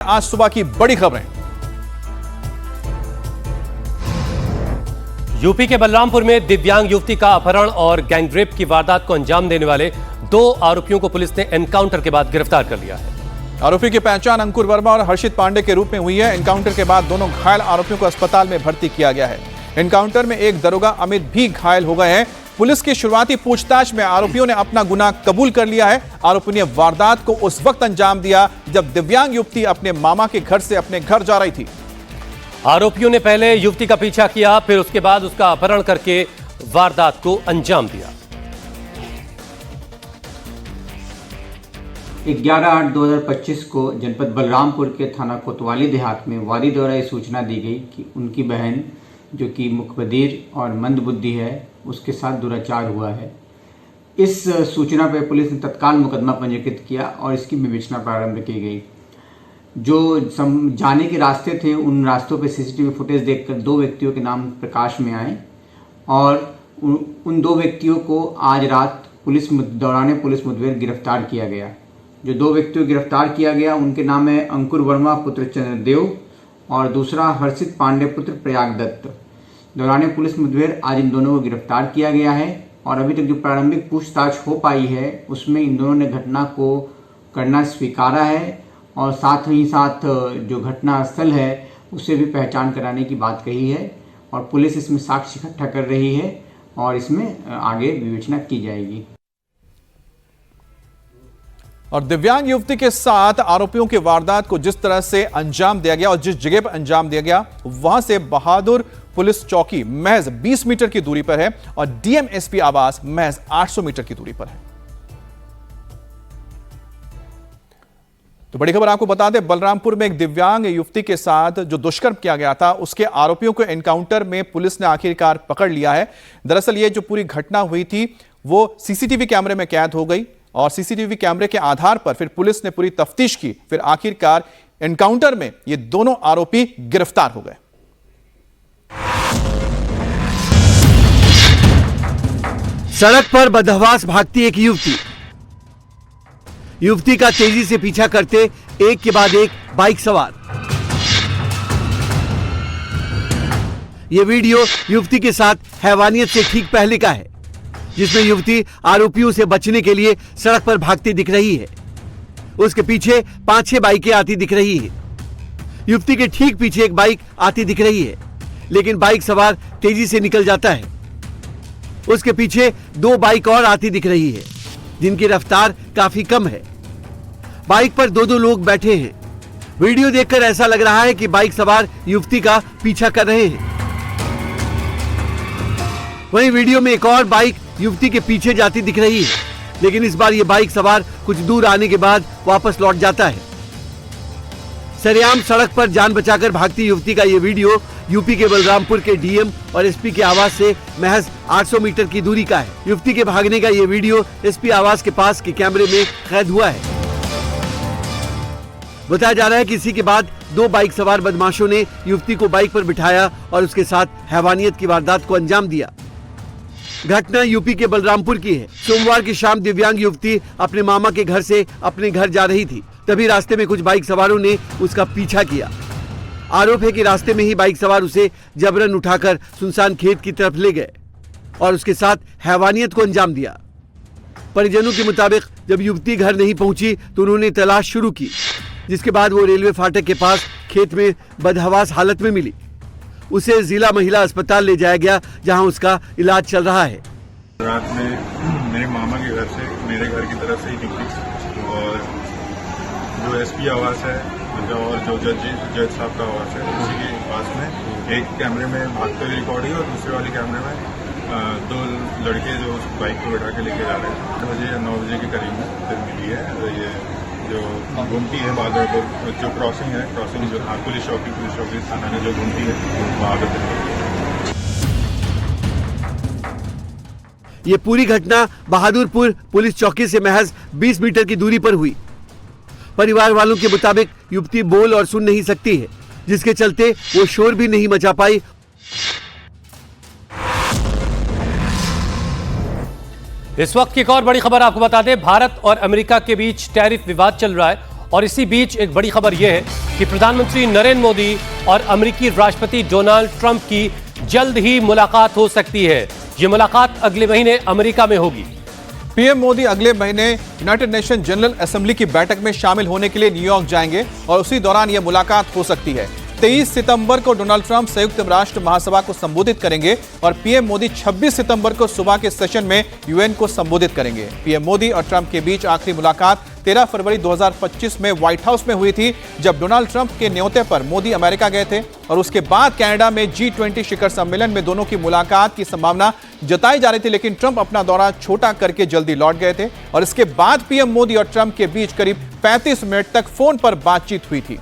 आज सुबह की बड़ी खबरें। यूपी के बलरामपुर में दिव्यांग युवती का अपहरण और गैंगरेप की वारदात को अंजाम देने वाले 2 आरोपियों को पुलिस ने एनकाउंटर के बाद गिरफ्तार कर लिया है। आरोपी की पहचान अंकुर वर्मा और हर्षित पांडे के रूप में हुई है। एनकाउंटर के बाद दोनों घायल आरोपियों को अस्पताल में भर्ती किया गया है। एनकाउंटर में एक दरोगा अमित भी घायल हो गए हैं। पुलिस की शुरुआती पूछताछ में आरोपियों ने अपना गुनाह कबूल कर लिया है। आरोपी ने वारदात को उस वक्त अंजाम दिया जब दिव्यांग युवती अपने मामा के घर से अपने घर जा रही थी। आरोपियों ने पहले युवती का पीछा किया, फिर उसके बाद उसका अपहरण करके वारदात को अंजाम दिया। 11/8/2025 को जनपद बलरामपुर के थाना कोतवाली देहात में वादी द्वारा ये सूचना दी गई कि उनकी बहन जो कि मुखबधिर और मंदबुद्धि है उसके साथ दुराचार हुआ है। इस सूचना पर पुलिस ने तत्काल मुकदमा पंजीकृत किया और इसकी विवेचना प्रारंभ की गई। जो जाने के रास्ते थे उन रास्तों पर सीसीटीवी फुटेज देखकर 2 व्यक्तियों के नाम प्रकाश में आए और उन 2 व्यक्तियों को आज रात पुलिस मुठभेड़ गिरफ्तार किया गया। जो 2 व्यक्तियों को गिरफ्तार किया गया उनके नाम है अंकुर वर्मा पुत्र चंद्रदेव और दूसरा हर्षित पांडे पुत्र प्रयाग दत्त। दौरान पुलिस मुठभेड़ आज इन दोनों को गिरफ्तार किया गया है और अभी तक जो प्रारंभिक पूछताछ हो पाई है उसमें इन दोनों ने घटना को करना स्वीकारा है और साथ ही साथ जो घटना स्थल है उसे भी पहचान कराने की बात कही है और पुलिस इसमें साक्ष्य इकट्ठा कर रही है और इसमें आगे विवेचना की जाएगी। और दिव्यांग युवती के साथ आरोपियों की वारदात को जिस तरह से अंजाम दिया गया और जिस जगह पर अंजाम दिया गया वहां से बहादुर पुलिस चौकी महज 20 मीटर की दूरी पर है और डीएमएसपी आवास महज 800 मीटर की दूरी पर है। तो बड़ी खबर आपको बता दें, बलरामपुर में एक दिव्यांग युवती के साथ जो दुष्कर्म किया गया था उसके आरोपियों को एनकाउंटर में पुलिस ने आखिरकार पकड़ लिया है। दरअसल ये जो पूरी घटना हुई थी वो सीसीटीवी कैमरे में कैद हो गई और सीसीटीवी कैमरे के आधार पर फिर पुलिस ने पूरी तफ्तीश की। फिर आखिरकार एनकाउंटर में ये दोनों आरोपी गिरफ्तार हो गए। सड़क पर बदहवास भागती एक युवती का तेजी से पीछा करते एक के बाद एक बाइक सवार। यह वीडियो युवती के साथ हैवानियत से ठीक पहले का है, जिसमें युवती आरोपियों से बचने के लिए सड़क पर भागती दिख रही है। उसके पीछे 5-6 बाइकें आती दिख रही है। युवती के ठीक पीछे एक बाइक आती दिख रही है, लेकिन बाइक सवार तेजी से निकल जाता है। उसके पीछे 2 बाइक और आती दिख रही है, जिनकी रफ्तार काफी कम है। बाइक पर 2 लोग बैठे हैं। वीडियो देखकर ऐसा लग रहा है कि बाइक सवार युवती का पीछा कर रहे हैं। वहीं वीडियो में एक और बाइक युवती के पीछे जाती दिख रही है, लेकिन इस बार ये बाइक सवार कुछ दूर आने के बाद वापस लौट जाता है। सरेआम सड़क पर जान बचाकर भागती युवती का ये वीडियो यूपी के बलरामपुर के डीएम और एसपी के आवास से महज 800 मीटर की दूरी का है। युवती के भागने का ये वीडियो एसपी आवास के पास के कैमरे में कैद हुआ है। बताया जा रहा है कि इसी के बाद 2 बाइक सवार बदमाशों ने युवती को बाइक पर बिठाया और उसके साथ हैवानियत की वारदात को अंजाम दिया। घटना यूपी के बलरामपुर की है। सोमवार की शाम दिव्यांग युवती अपने मामा के घर से अपने घर जा रही थी। तभी रास्ते में कुछ बाइक सवारों ने उसका पीछा किया। आरोप है कि रास्ते में ही बाइक सवार उसे जबरन उठाकर सुनसान खेत की तरफ ले गए और उसके साथ हैवानियत को अंजाम दिया। परिजनों के मुताबिक जब युवती घर नहीं पहुंची तो उन्होंने तलाश शुरू की, जिसके बाद वो रेलवे फाटक के पास खेत में बदहवास हालत में मिली। उसे जिला महिला अस्पताल ले जाया गया, जहां उसका इलाज चल रहा है। रात में मेरे मामा के घर से मेरे घर की तरफ से ही निकली और जो एसपी आवास है और जो जज साहब का आवास है उसी के पास में एक कैमरे में भागते हुए रिकॉर्ड हुई और दूसरे वाले कैमरे में 2 लड़के जो उस बाइक को बैठा के लेके जा रहे हैं। 8 बजे या 9 बजे के करीब में फिर मिली है। ये जो घूमती है बहादुरपुर जो क्रॉसिंग जो पुलिस चौकी थाना में जो घूमती है वहाँ पे। ये पूरी घटना बहादुरपुर पुलिस चौकी से महज 20 मीटर की दूरी पर हुई। परिवार वालों के मुताबिक युवती बोल और सुन नहीं सकती है, जिसके चलते वो शोर भी नहीं मचा पाई। इस वक्त की एक और बड़ी खबर आपको बता दें, भारत और अमेरिका के बीच टैरिफ विवाद चल रहा है और इसी बीच एक बड़ी खबर यह है कि प्रधानमंत्री नरेंद्र मोदी और अमेरिकी राष्ट्रपति डोनाल्ड ट्रंप की जल्द ही मुलाकात हो सकती है। यह मुलाकात अगले महीने अमेरिका में होगी। पीएम मोदी अगले महीने यूनाइटेड नेशन जनरल असेंबली की बैठक में शामिल होने के लिए न्यूयॉर्क जाएंगे और उसी दौरान यह मुलाकात हो सकती है। 23 सितंबर को डोनाल्ड ट्रंप संयुक्त राष्ट्र महासभा को संबोधित करेंगे और पीएम मोदी 26 सितंबर को सुबह के सेशन में यूएन को संबोधित करेंगे। पीएम मोदी और ट्रंप के बीच आखिरी मुलाकात 13 फरवरी 2025 में व्हाइट हाउस में हुई थी, जब डोनाल्ड ट्रंप के न्योते पर मोदी अमेरिका गए थे और उसके बाद कनाडा में G20 शिखर सम्मेलन में दोनों की मुलाकात की संभावना जताई जा रही थी, लेकिन ट्रंप अपना दौरा छोटा करके जल्दी लौट गए थे और इसके बाद पीएम मोदी और ट्रंप के बीच करीब 35 मिनट तक फोन पर बातचीत हुई थी।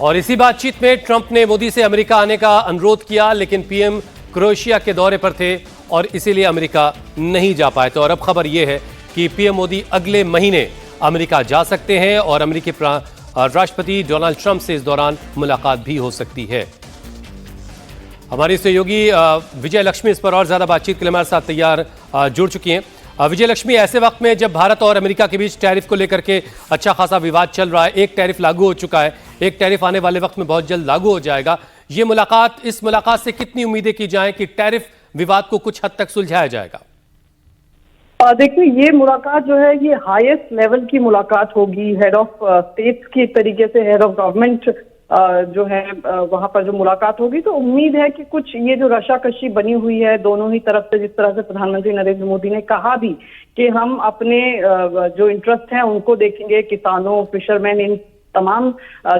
और इसी बातचीत में ट्रंप ने मोदी से अमेरिका आने का अनुरोध किया, लेकिन पीएम क्रोएशिया के दौरे पर थे और इसीलिए अमेरिका नहीं जा पाए थे। और अब खबर यह है कि पीएम मोदी अगले महीने अमेरिका जा सकते हैं और अमेरिकी राष्ट्रपति डोनाल्ड ट्रंप से इस दौरान मुलाकात भी हो सकती है। हमारी सहयोगी विजय लक्ष्मी इस पर और ज्यादा बातचीत के लिए हमारे साथ तैयार जुड़ चुकी हैं। विजय लक्ष्मी, ऐसे वक्त में जब भारत और अमेरिका के बीच टैरिफ को लेकर के अच्छा खासा विवाद चल रहा है, एक टैरिफ लागू हो चुका है, एक टैरिफ आने वाले वक्त में बहुत जल्द लागू हो जाएगा, ये मुलाकात, इस मुलाकात से कितनी उम्मीदें की जाएं कि टैरिफ विवाद को कुछ हद तक सुलझाया जाएगा? देखिए, ये मुलाकात जो है ये हाईएस्ट लेवल की मुलाकात होगी। हेड ऑफ स्टेट्स की तरीके से हेड ऑफ गवर्नमेंट जो है वहां पर जो मुलाकात होगी, तो उम्मीद है कि कुछ ये जो रशाकशी बनी हुई है दोनों ही तरफ से, जिस तरह से प्रधानमंत्री नरेंद्र मोदी ने कहा भी कि हम अपने जो इंटरेस्ट हैं उनको देखेंगे, किसानों, फिशरमैन, इन तमाम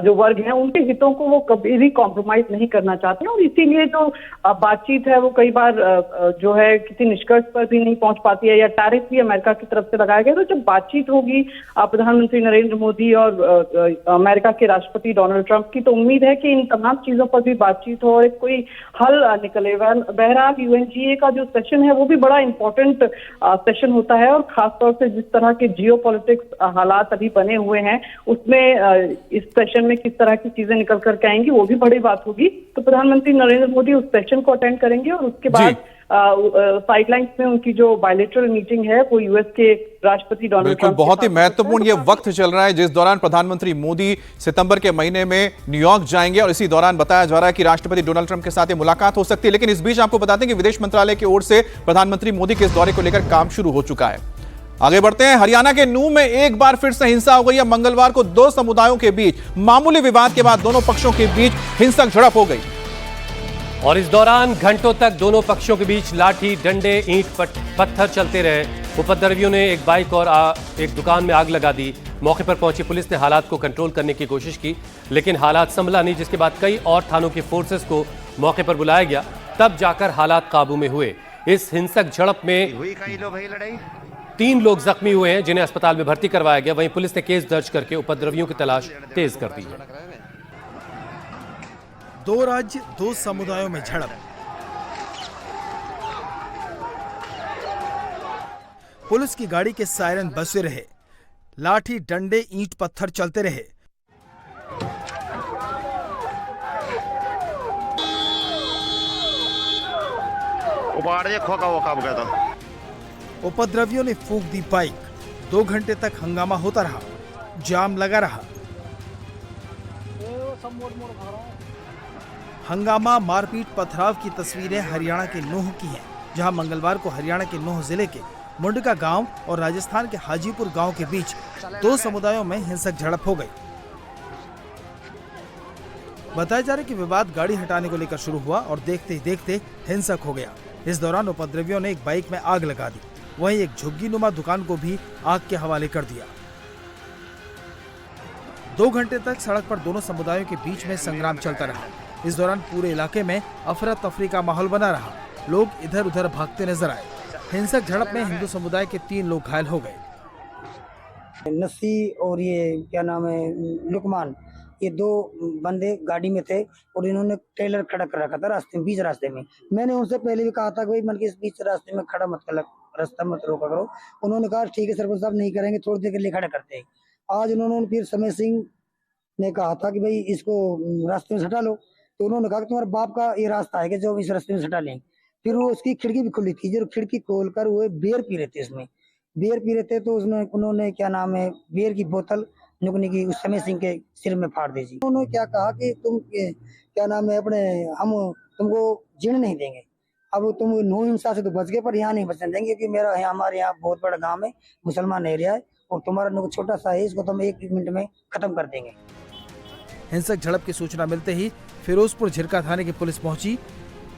जो वर्ग हैं उनके हितों को वो कभी भी कॉम्प्रोमाइज नहीं करना चाहते हैं और इसीलिए जो बातचीत है वो कई बार जो है किसी निष्कर्ष पर भी नहीं पहुंच पाती है या टैरिफ भी अमेरिका की तरफ से लगाया गया। तो जब बातचीत होगी प्रधानमंत्री नरेंद्र मोदी और अमेरिका के राष्ट्रपति डोनाल्ड ट्रंप की, तो उम्मीद है कि इन तमाम चीजों पर भी बातचीत हो और कोई हल निकले। बहरहाल UNGA का जो सेशन है वो भी बड़ा इंपॉर्टेंट सेशन होता है और खासतौर से जिस तरह के जियो पॉलिटिक्स हालात अभी बने हुए हैं उसमें इस सेशन में किस तरह की चीजें निकल करके आएंगी वो भी बड़ी बात होगी। तो प्रधानमंत्री नरेंद्र मोदी उस सेशन को अटेंड करेंगे और उसके बाद साइडलाइंस में उनकी जो बायलैटरल मीटिंग है वो यूएस के राष्ट्रपति डोनाल्ड ट्रंप। बहुत ही महत्वपूर्ण ये वक्त चल रहा है जिस दौरान प्रधानमंत्री मोदी सितंबर के महीने में न्यूयॉर्क जाएंगे और इसी दौरान बताया जा रहा है कि राष्ट्रपति डोनाल्ड ट्रंप के साथ ये मुलाकात हो सकती है। लेकिन इस बीच आपको बता दें कि विदेश मंत्रालय की ओर से प्रधानमंत्री मोदी के इस दौरे को लेकर काम शुरू हो चुका है। आगे बढ़ते हैं। हरियाणा के नूह में एक बार फिर से हिंसा हो गई है। मंगलवार को दो समुदायों के बीच मामूली विवाद के बाद दोनों पक्षों के बीच हिंसक झड़प हो गई और इस दौरान घंटों तक दोनों पक्षों के बीच लाठी, डंडे, ईंट पत्थर चलते रहे। उपद्रवियों ने एक बाइक और एक दुकान में आग लगा दी। मौके पर पहुंची पुलिस ने हालात को कंट्रोल करने की कोशिश की, लेकिन हालात संभला नहीं, जिसके बाद कई और थानों की फोर्सेस को मौके पर बुलाया गया, तब जाकर हालात काबू में हुए। इस हिंसक झड़प में 3 लोग जख्मी हुए हैं जिन्हें अस्पताल में भर्ती करवाया गया। वहीं पुलिस ने केस दर्ज करके उपद्रवियों की तलाश तेज कर दी है। दो राज्य, दो समुदायों में झड़प। पुलिस की गाड़ी के सायरन बजते रहे, लाठी, डंडे, ईंट पत्थर चलते रहे। उपद्रवियों ने फूंक दी बाइक। 2 घंटे तक हंगामा होता रहा, जाम लगा रहा। हंगामा, मारपीट, पथराव की तस्वीरें हरियाणा के नूह की हैं, जहां मंगलवार को हरियाणा के नूह जिले के मुंडका गांव और राजस्थान के हाजीपुर गांव के बीच 2 समुदायों में हिंसक झड़प हो गई। बताया जा रहा है कि विवाद गाड़ी हटाने को लेकर शुरू हुआ और देखते ही देखते हिंसक हो गया। इस दौरान उपद्रवियों ने एक बाइक में आग लगा दी, वहीं एक झुग्गीनुमा दुकान को भी आग के हवाले कर दिया। 2 घंटे तक सड़क पर दोनों समुदायों के बीच में संग्राम चलता रहा। इस दौरान पूरे इलाके में अफरा तफरी का माहौल बना रहा। लोग इधर उधर भागते नजर आए। हिंसक झड़प में हिंदू समुदाय के 3 लोग घायल हो गए। नस्सी और ये क्या नाम है लुकमान, ये 2 बंदे गाड़ी में थे और इन्होंने ट्रेलर खड़ा कर रखा था रास्ते में, बीच रास्ते में। मैंने उनसे पहले भी कहा था कि भाई मन के इस बीच रास्ते में खड़ा मत कर, रास्ता मत रोका करो। उन्होंने कहा ठीक है सरपंच साहब, नहीं करेंगे, थोड़ी देर के लिए खड़ा करते हैं। आज उन्होंने फिर समय सिंह ने कहा था कि भाई इसको रास्ते में हटा लो, तो उन्होंने कहा कि तुम्हारे बाप का ये रास्ता है कि जो इस रास्ते में हटा लें। फिर वो उसकी खिड़की भी खुली थी, जो खिड़की खोलकर वो बियर पी रहे थे, इसमें बियर पी रहे थे, तो उन्होंने क्या नाम है बियर की बोतल नुकनी की उस समय सिंह के सिर में फाड़ दी जी। उन्होंने क्या कहा कि तुम क्या नाम है अपने हम तुमको जीने नहीं देंगे। अब तुम नो हिंसा से तो बच गए पर यहाँ नहीं बचने देंगे क्योंकि हमारे यहाँ बहुत बड़ा गांव है, मुसलमान एरिया है और तुम्हारा नुक छोटा सा है, इसको तो हम 1 मिनट में खत्म कर देंगे। हिंसक झड़प की सूचना मिलते ही फिरोजपुर झिरका थाने की पुलिस पहुंची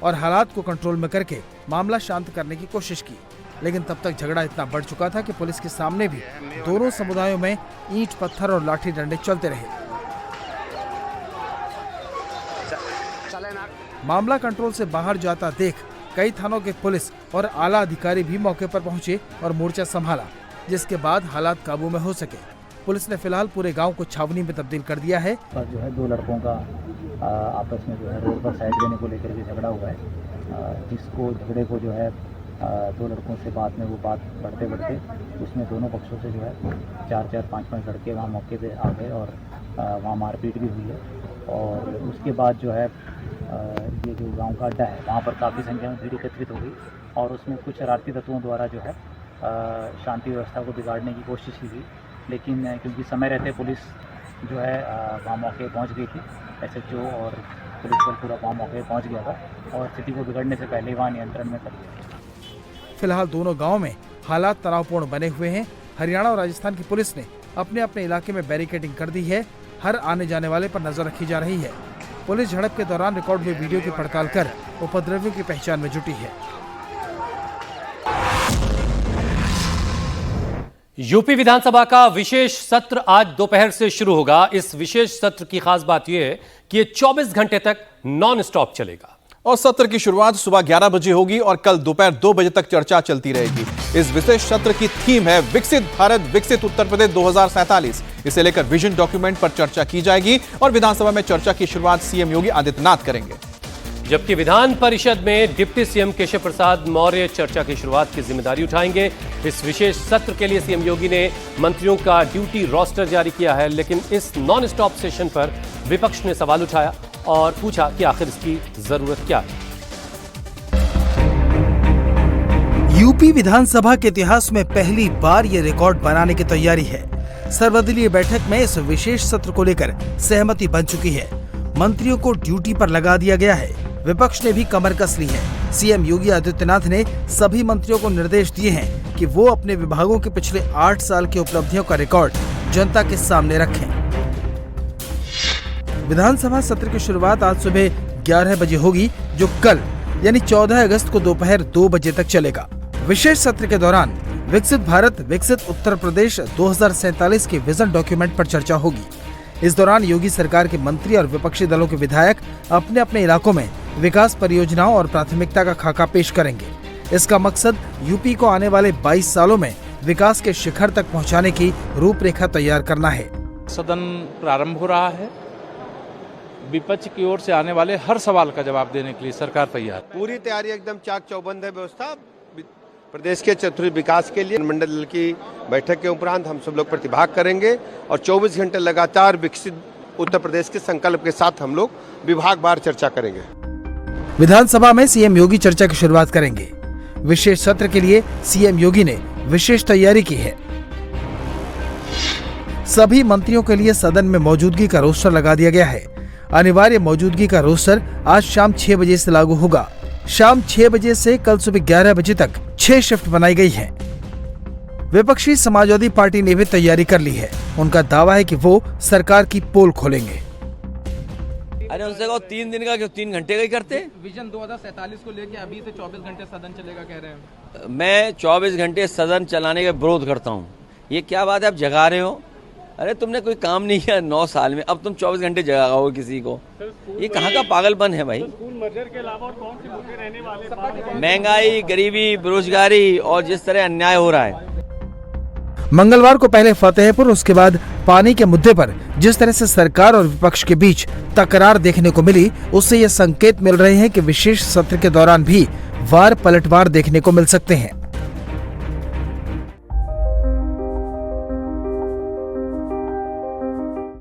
और हालात को कंट्रोल में करके मामला शांत करने की कोशिश की, लेकिन तब तक झगड़ा इतना बढ़ चुका था कि पुलिस के सामने भी दोनों समुदायों में ईंट पत्थर और लाठी डंडे चलते रहे। मामला कंट्रोल से बाहर जाता देख कई थानों के पुलिस और आला अधिकारी भी मौके पर पहुंचे और मोर्चा संभाला, जिसके बाद हालात काबू में हो सके। पुलिस ने फिलहाल पूरे गांव को छावनी में तब्दील कर दिया है। पर जो है 2 लड़कों का आपस में जो है रोड पर साइड देने को लेकर के झगड़ा हुआ है, जिसको झगड़े को जो है 2 लड़कों से बाद में वो बात बढ़ते उसमें दोनों पक्षों से जो है 4-4, 5-5 लड़के वहाँ मौके पे आ गए और वहाँ मारपीट भी हुई है। और उसके बाद जो है ये जो गांव का अड्डा है वहाँ पर काफ़ी संख्या में भीड़ एकत्रित हो गई और उसमें कुछ शरारती तत्वों द्वारा जो है शांति व्यवस्था को बिगाड़ने की कोशिश की गई, लेकिन क्योंकि समय रहते पुलिस जो है वहाँ मौके पहुँच गई थी, SHO और पुलिस बल पूरा वहाँ मौके पहुँच गया था और स्थिति को बिगड़ने से पहले वहाँ नियंत्रण में कर लिया। फिलहाल दोनों गाँव में हालात तनावपूर्ण बने हुए हैं। हरियाणा और राजस्थान की पुलिस ने अपने अपने इलाके में बैरिकेडिंग कर दी है। हर आने जाने वाले पर नजर रखी जा रही है। पुलिस झड़प के दौरान रिकॉर्ड हुए वीडियो की पड़ताल कर उपद्रवियों की पहचान में जुटी है। यूपी विधानसभा का विशेष सत्र आज दोपहर से शुरू होगा। इस विशेष सत्र की खास बात यह है कि ये 24 घंटे तक नॉन स्टॉप चलेगा और सत्र की शुरुआत सुबह 11 बजे होगी और कल दोपहर 2 बजे तक चर्चा चलती रहेगी। इस विशेष सत्र की थीम है विकसित भारत विकसित उत्तर प्रदेश 2047। इसे लेकर विजन डॉक्यूमेंट पर चर्चा की जाएगी और विधानसभा में चर्चा की शुरुआत सीएम योगी आदित्यनाथ करेंगे, जबकि विधान परिषद में डिप्टी सीएम केशव प्रसाद मौर्य चर्चा की शुरुआत की जिम्मेदारी उठाएंगे। इस विशेष सत्र के लिए सीएम योगी ने मंत्रियों का ड्यूटी रोस्टर जारी किया है, लेकिन इस नॉन स्टॉप सेशन पर विपक्ष ने सवाल उठाया और पूछा कि आखिर इसकी जरूरत क्या है। यूपी विधानसभा के इतिहास में पहली बार ये रिकॉर्ड बनाने की तैयारी है। सर्वदलीय बैठक में इस विशेष सत्र को लेकर सहमति बन चुकी है। मंत्रियों को ड्यूटी पर लगा दिया गया है। विपक्ष ने भी कमर कस ली है। सीएम योगी आदित्यनाथ ने सभी मंत्रियों को निर्देश दिए हैं कि वो अपने विभागों के पिछले 8 साल की उपलब्धियों का रिकॉर्ड जनता के सामने रखें। विधानसभा सत्र की शुरुआत आज सुबह 11 बजे होगी, जो कल यानी 14 अगस्त को दोपहर 2 बजे तक चलेगा। विशेष सत्र के दौरान विकसित भारत विकसित उत्तर प्रदेश 2047 के विजन डॉक्यूमेंट पर चर्चा होगी। इस दौरान योगी सरकार के मंत्री और विपक्षी दलों के विधायक अपने अपने इलाकों में विकास परियोजनाओं और प्राथमिकता का खाका पेश करेंगे। इसका मकसद यूपी को आने वाले 22 सालों में विकास के शिखर तक पहुंचाने की रूपरेखा तैयार करना है। सदन प्रारंभ हो रहा है। विपक्ष की ओर से आने वाले हर सवाल का जवाब देने के लिए सरकार तैयार। पूरी तैयारी एकदम चाक चौबंद है। व्यवस्था प्रदेश के चतुर्थ विकास के लिए मंडल की बैठक के उपरांत हम सब लोग प्रतिभाग करेंगे और 24 घंटे लगातार विकसित उत्तर प्रदेश के संकल्प के साथ हम लोग विभागवार चर्चा करेंगे। विधानसभा में सीएम योगी चर्चा की शुरुआत करेंगे। विशेष सत्र के लिए सीएम योगी ने विशेष तैयारी की है। सभी मंत्रियों के लिए सदन में मौजूदगी का रोस्टर लगा दिया गया है। अनिवार्य मौजूदगी का रोस्टर आज शाम 6 बजे से लागू होगा। शाम 6 बजे से कल सुबह 11 बजे तक 6 शिफ्ट बनाई गई है। विपक्षी समाजवादी पार्टी ने भी तैयारी कर ली है। उनका दावा है कि वो सरकार की पोल खोलेंगे। अरे उनसे कहो 3 दिन का क्यों 3 घंटे का ही करते। विजन 2047 को लेके अभी से 24 घंटे सदन चलेगा कह रहे हैं। मैं 24 घंटे सदन चलाने का विरोध करता हूँ। ये क्या बात है, आप जगा रहे हो। अरे तुमने कोई काम नहीं किया 9 साल में, अब तुम 24 घंटे जगाओगे किसी को। ये कहाँ का पागलपन है भाई। के अलावा और कौन सी मुद्दे रहने वाले? महंगाई, गरीबी, बेरोजगारी और जिस तरह अन्याय हो रहा है। मंगलवार को पहले फतेहपुर, उसके बाद पानी के मुद्दे पर जिस तरह से सरकार और विपक्ष के बीच तकरार देखने को मिली, उससे ये संकेत मिल रहे हैं कि विशेष सत्र के दौरान भी वार पलटवार देखने को मिल सकते हैं।